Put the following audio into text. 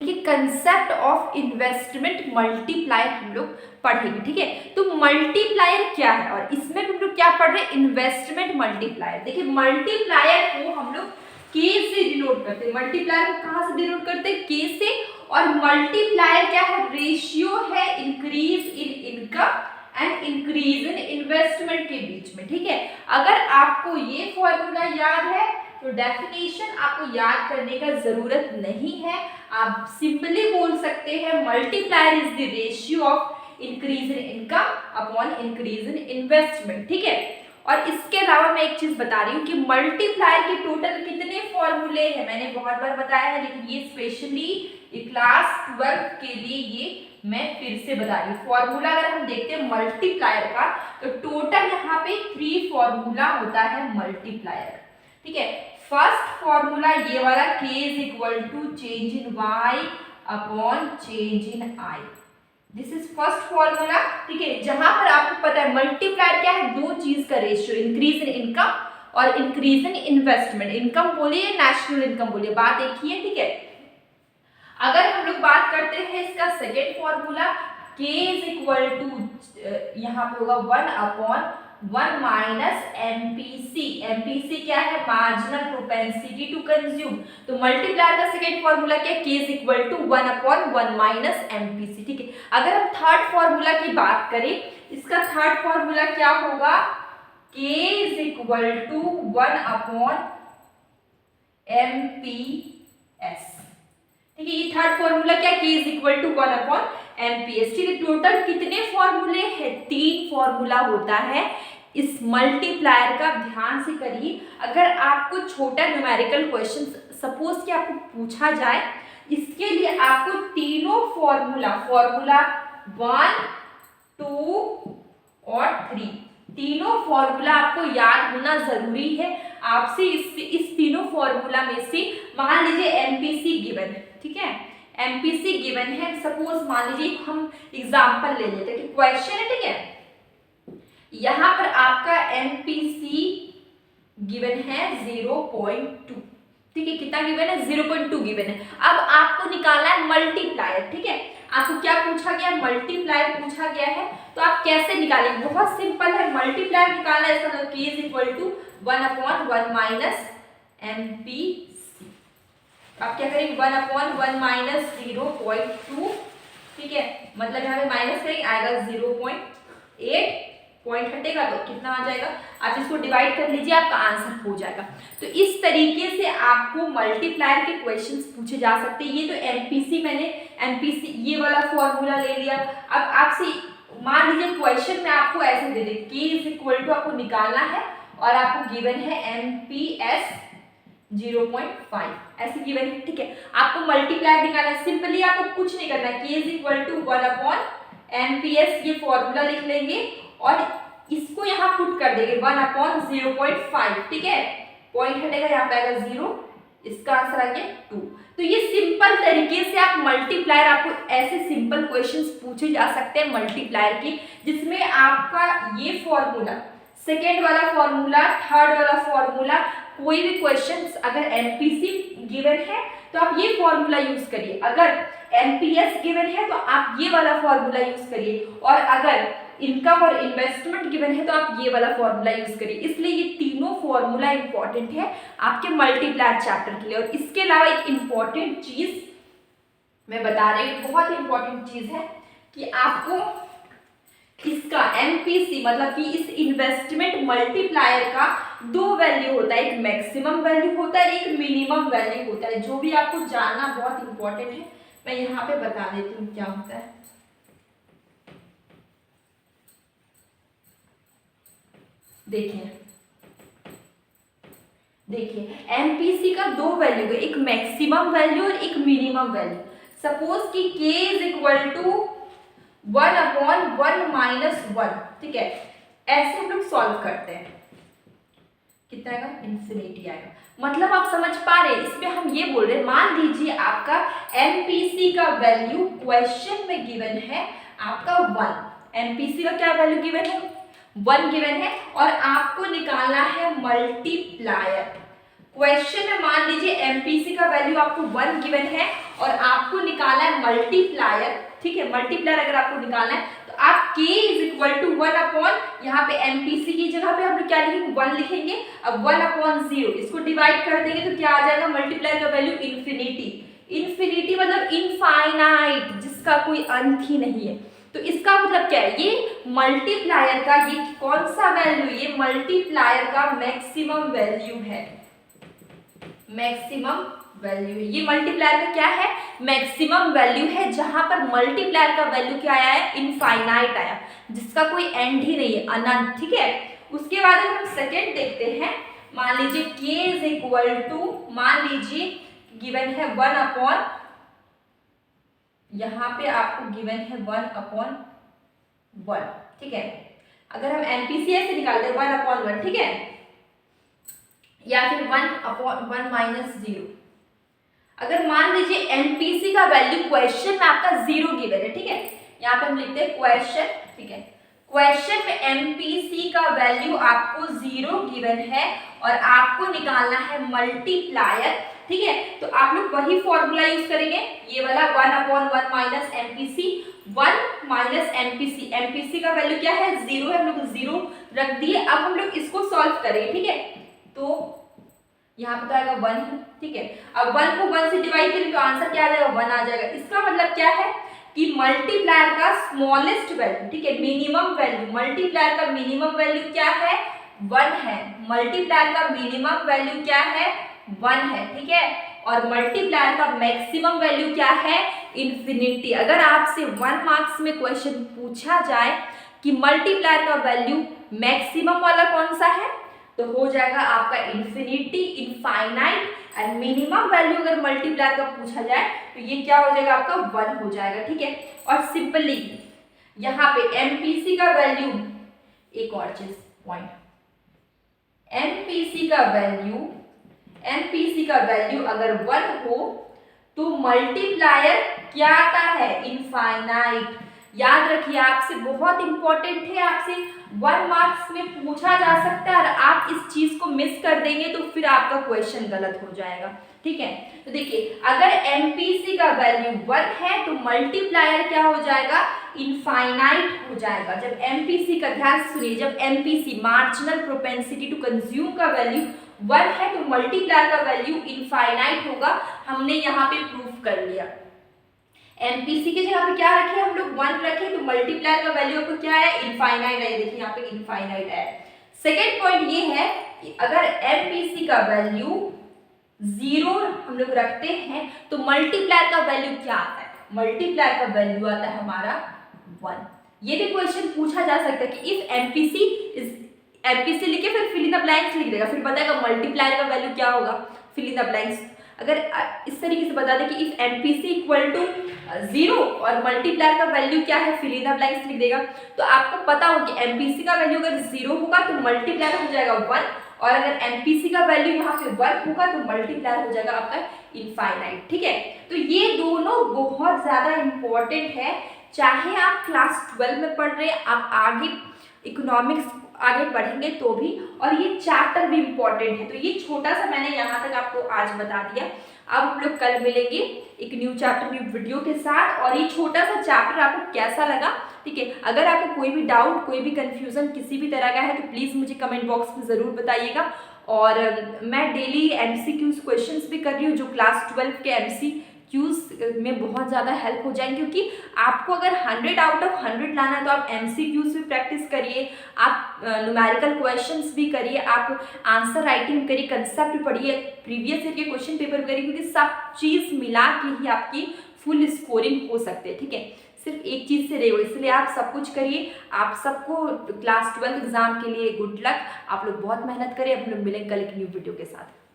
ये concept of investment multiplier हम लोग पढ़ेंगे, ठीक है। तो मल्टीप्लायर क्या है और इसमें हम लोग क्या पढ़ रहे हैं, इन्वेस्टमेंट मल्टीप्लायर। देखिए मल्टीप्लायर को हम लोग के से डिनोट करते हैं। मल्टीप्लायर को कहाँ से डिनोट करते हैं, के से। और मल्टीप्लायर क्या है, रेशियो है increase in income and increase in investment के बीच में, ठीक है। अगर आपको ये फॉर्मूला याद है तो डेफिनेशन आपको याद करने का जरूरत नहीं है। आप सिंपली बोल सकते हैं multiplier is the ratio of increase in income upon increase in investment, ठीक है। और इसके अलावा मैं एक चीज बता रही हूँ कि मल्टीप्लायर के टोटल कितने फॉर्मूले हैं, मैंने बहुत बार बताया है, लेकिन ये स्पेशली क्लास 12 के लिए ये मैं फिर से बता रही हूँ। फॉर्मूला अगर हम देखते हैं मल्टीप्लायर का तो टोटल यहाँ पे 3 फॉर्मूला होता है मल्टीप्लायर, ठीक है। फर्स्ट फॉर्मूला ये वाला k is equal to change in y upon change in i, this is first formula, ठीक है। जहां पर आपको पता है मल्टीप्लायर क्या है, दो चीज का रेशियो, इंक्रीज इन इनकम और इंक्रीज इन इन्वेस्टमेंट। इनकम बोलिए नेशनल इनकम बोलिए, बात एक ही है, ठीक है। अगर हम लोग बात करते हैं इसका second formula, k is equal to यहाँ पे होगा 1 अपॉन 1 माइनस MPC। MPC क्या है, मार्जिनल प्रोपेंसिटी टू कंज्यूम। तो मल्टीप्लायर का सेकेंड फॉर्मूला क्या है, k is equal to 1 upon 1 minus MPC, ठीक है। अगर हम थर्ड फॉर्मूला की बात करें, इसका थर्ड फॉर्मूला क्या होगा, k is equal to 1 upon MPS, ठीक है। ये थर्ड फॉर्मूला क्या, k is equal to 1 upon MPS, ठीक है। टोटल कितने फॉर्मूले हैं, 3 फॉर्मूला होता है इस मल्टीप्लायर का। ध्यान से करिए, अगर आपको छोटा न्यूमेरिकल क्वेश्चन सपोज कि आपको पूछा जाए, इसके लिए आपको तीनों फॉर्मूला 1, 2 और 3 तीनों फॉर्मूला आपको याद होना जरूरी है। आपसे इस तीनों फॉर्मूला में से मान लीजिए MPC गिवन है, ठीक है। MPC गिवन है, सपोज मान लीजिए हम एग्जांपल ले लेते हैं कि क्वेश्चन है, ठीक है। यहां पर आपका MPC गिवन है 0.2, ठीक है। कितना गिवन है, 0.2 गिवन है। अब आपको निकालना है मल्टीप्लायर, ठीक है। आपको क्या पूछा गया, मल्टीप्लायर पूछा गया है, तो आप कैसे निकालेंगे, बहुत सिंपल है। मल्टीप्लायर निकालना है, इसका मतलब k is equal to 1 upon 1 minus MPC। आप क्या करेंगे, 1 अपॉन 1 माइनस 0.2, ठीक है। मतलब यहाँ पे माइनस करेंगे, आएगा 0.8, पॉइंट हटेगा तो कितना आ जाएगा, आप इसको डिवाइड कर लीजिए, आपका आंसर हो जाएगा। तो इस तरीके से आपको मल्टीप्लायर के क्वेश्चंस पूछे जा सकते हैं। ये तो MPC मैंने MPC ये वाला फॉर्मूला ले लिया। अब आपसे मान लीजिए क्वेश्चन में आपको ऐसे दे दे, k इज इक्वल टू आपको निकालना है और आपको गिवन है MPS 0.5, ऐसे गिवन है, ठीक है। आपको मल्टीप्लायर निकालना है, सिंपली आपको कुछ नहीं करना है, k is equal to 1 upon MPS, ये फॉर्मूला लिख लेंगे और इसको यहाँ पुट कर देंगे 1 अपॉन 0.5, ठीक है। पॉइंट हटेगा, यहाँ पे आएगा 0, इसका आंसर आ गया 2। तो ये सिंपल तरीके से आप मल्टीप्लायर, आपको ऐसे सिंपल क्वेश्चंस पूछे जा सकते हैं मल्टीप्लायर के, जिसमें आपका ये फॉर्मूला, सेकेंड वाला फॉर्मूला, थर्ड वाला फॉर्मूला, कोई भी क्वेश्चन अगर MPC गिवन है तो आप ये फॉर्मूला यूज करिए, अगर MPS गिवन है तो आप ये वाला फॉर्मूला यूज करिए, और अगर इनकम और इन्वेस्टमेंट गिवन है तो आप ये वाला फॉर्मूला यूज करिए। इसलिए ये तीनों फॉर्मूला इंपॉर्टेंट है आपके मल्टीप्लायर चैप्टर के लिए। और इसके अलावा एक इंपॉर्टेंट चीज मैं बता रही हूँ, बहुत इंपॉर्टेंट चीज है कि आपको इसका MPC मतलब कि इस इन्वेस्टमेंट मल्टीप्लायर का 2 वैल्यू होता है, एक मैक्सिमम वैल्यू होता है, एक मिनिमम वैल्यू होता है, जो भी आपको जानना बहुत इंपॉर्टेंट है। मैं यहाँ पे बता देती हूँ क्या होता है। देखिए MPC का 2 वैल्यू है, एक मैक्सिमम वैल्यू और एक मिनिमम वैल्यू। सपोज कि k is equal to 1 upon 1 minus 1, ठीक है। ऐसे हम लोग सॉल्व करते हैं, कितना आएगा, इन्फिनिटी आएगा। मतलब आप समझ पा रहे हैं, इसमें हम ये बोल रहे हैं, मान लीजिए आपका MPC का वैल्यू क्वेश्चन में गिवन है आपका 1, MPC का क्या वैल्यू गिवन है, 1 गिवन है, और आपको निकालना है मल्टीप्लायर। क्वेश्चन में मान लीजिए एमपीसी का वैल्यू आपको 1 गिवन है और आपको निकालना है मल्टीप्लायर, ठीक है, मल्टीप्लायर अगर आपको निकालना है तो आप k is equal to 1 upon, यहाँ पे एमपीसी की जगह पे हम लोग क्या लिखेंगे 1 लिखेंगे, अब 1 अपॉन 0 इसको डिवाइड कर देंगे तो क्या आ जाएगा मल्टीप्लायर का वैल्यू इन्फिनिटी, इन्फिनिटी मतलब इनफाइनाइट, जिसका कोई अंत ही नहीं है। तो इसका मतलब क्या है, ये मल्टीप्लायर का ये कौन सा वैल्यू, ये मल्टीप्लायर का मैक्सिमम वैल्यू है, मैक्सिमम वैल्यू है, ये मल्टीप्लायर का क्या है मैक्सिमम वैल्यू है, जहां पर मल्टीप्लायर का वैल्यू क्या आया है इनफाइनाइट आया, जिसका कोई एंड ही नहीं है, अनंत, ठीक है। उसके बाद हम सेकंड देखते हैं, मान लीजिए k इज इक्वल टू, मान लीजिए गिवन है 1 अपॉन, यहाँ पे आपको गिवन है 1 अपॉन 1, ठीक है। अगर हम एमपीसी से निकालते हैं 1 अपॉन 1, ठीक है, या फिर 1 अपॉन 1 माइनस 0। अगर मान लीजिए एमपीसी का वैल्यू क्वेश्चन में आपका 0 गिवन है, ठीक है, यहाँ पे हम लिखते हैं क्वेश्चन, ठीक है, क्वेश्चन में एमपीसी का वैल्यू आपको 0 गिवन है और आपको निकालना है मल्टीप्लायर, ठीक है। तो आप लोग वही फॉर्मूला यूज करेंगे, ये वाला 1 upon 1 minus MPC, 1 minus MPC, MPC का वैल्यू क्या है 0 है, हम लोग 0 रख दिए। अब हम लोग इसको सॉल्व करेंगे, ठीक है, तो यहाँ पे तो आएगा 1 ही, ठीक है। अब 1 को 1 से डिवाइड करें तो आंसर क्या आ जाएगा 1 आ जाएगा। इसका मतलब क्या है कि मल्टीप्लायर का स्मॉलेस्ट वैल्यू, ठीक है, मिनिमम वैल्यू, मल्टीप्लायर का मिनिमम वैल्यू क्या है 1 है, मल्टीप्लायर का मिनिमम वैल्यू क्या है 1 है, ठीक है, और मल्टीप्लायर का मैक्सिमम वैल्यू क्या है इन्फिनिटी। अगर आपसे 1 मार्क्स में क्वेश्चन पूछा जाए कि मल्टीप्लायर का वैल्यू मैक्सिमम वाला कौन सा है, तो हो जाएगा आपका infinity, infinite, and minimum value अगर मल्टीप्लायर का पूछा जाए तो ये क्या हो जाएगा आपका 1 हो जाएगा, ठीक है। और सिंपली यहाँ पे एमपीसी का वैल्यू, एक और चीज पॉइंट, एमपीसी का वैल्यू अगर 1 हो तो मल्टीप्लायर क्या आता है इनफाइनाइट। याद रखिए, आपसे बहुत इंपॉर्टेंट है, आपसे 1 मार्क्स में पूछा जा सकता है और आप इस चीज को मिस कर देंगे तो फिर आपका क्वेश्चन गलत हो जाएगा, ठीक है। तो देखिए, अगर एमपीसी का वैल्यू 1 है तो मल्टीप्लायर क्या हो जाएगा इनफाइनाइट हो जाएगा। जब एमपीसी का, ध्यान से सुनिए, जब MPC marginal propensity to consume का वैल्यू 1 है तो मल्टीप्लायर का वैल्यू इनफाइनाइट होगा। हमने यहाँ पे प्रूफ कर लिया। एमपीसी की जगह पे क्या रखे हम लोग 1 रखे तो मल्टीप्लायर का वैल्यू आपको क्या है इनफाइनाइट है, देखिए यहाँ पे इनफाइनाइट है। सेकेंड पॉइंट ये है कि अगर एमपीसी का वैल्यू 0 हम लोग रखते हैं तो मल्टीप्लायर का वैल्यू क्या आता है, मल्टीप्लायर का वैल्यू आता है हमारा 1। ये भी क्वेश्चन पूछा जा सकता है कि इफ एमपीसी इज, एमपीसी लिखे फिर फिल इन द ब्लैंक्स लिख देगा, फिर बताएगा मल्टीप्लायर का वैल्यू क्या होगा, फिल इन द ब्लैंक्स। अगर इस तरीके से बता दें कि इफ एमपीसी इक्वल टू 0 और मल्टीप्लायर का वैल्यू क्या है फिल इन द ब्लैंक्स लिख देगा, तो आपको पता हो कि एमपीसी का वैल्यू अगर 0 होगा तो मल्टीप्लायर हो जाएगा 1, और अगर एमपीसी का वैल्यू यहाँ पे 1 होगा तो मल्टीप्लायर हो जाएगा आपका इनफाइनाइट, ठीक है। तो ये दोनों बहुत ज्यादा इंपॉर्टेंट है, चाहे आप क्लास 12 में पढ़ रहे हैं, आप आगे इकोनॉमिक्स आगे पढ़ेंगे तो भी, और ये चैप्टर भी इम्पॉर्टेंट है। तो ये छोटा सा मैंने यहाँ तक आपको आज बता दिया। अब हम लोग कल मिलेंगे एक न्यू चैप्टर न्यू वीडियो के साथ, और ये छोटा सा चैप्टर आपको कैसा लगा, ठीक है। अगर आपको कोई भी डाउट, कोई भी कंफ्यूजन किसी भी तरह का है तो प्लीज़ मुझे कमेंट बॉक्स में ज़रूर बताइएगा। और मैं डेली एमसीक्यूज क्वेश्चंस भी कर रही हूँ जो क्लास 12 के एमसीक्यूज में बहुत ज़्यादा हेल्प हो जाएंगे, क्योंकि आपको अगर 100 आउट ऑफ 100 लाना है तो आप एमसीक्यूज भी प्रैक्टिस करिए, आप न्यूमेरिकल क्वेश्चंस भी करिए, आप आंसर राइटिंग करिए, कंसेप्ट पढ़िए, प्रीवियस ईयर के क्वेश्चन पेपर करिए, क्योंकि सब चीज़ मिला के ही आपकी फुल स्कोरिंग हो सकती है, ठीक है। सिर्फ एक चीज़ से रहेगा, इसलिए आप सब कुछ करिए। आप सबको क्लास 12 एग्जाम के लिए गुड लक, आप लोग बहुत मेहनत करें। हम लोग मिलेंगे कल एक न्यू वीडियो के साथ।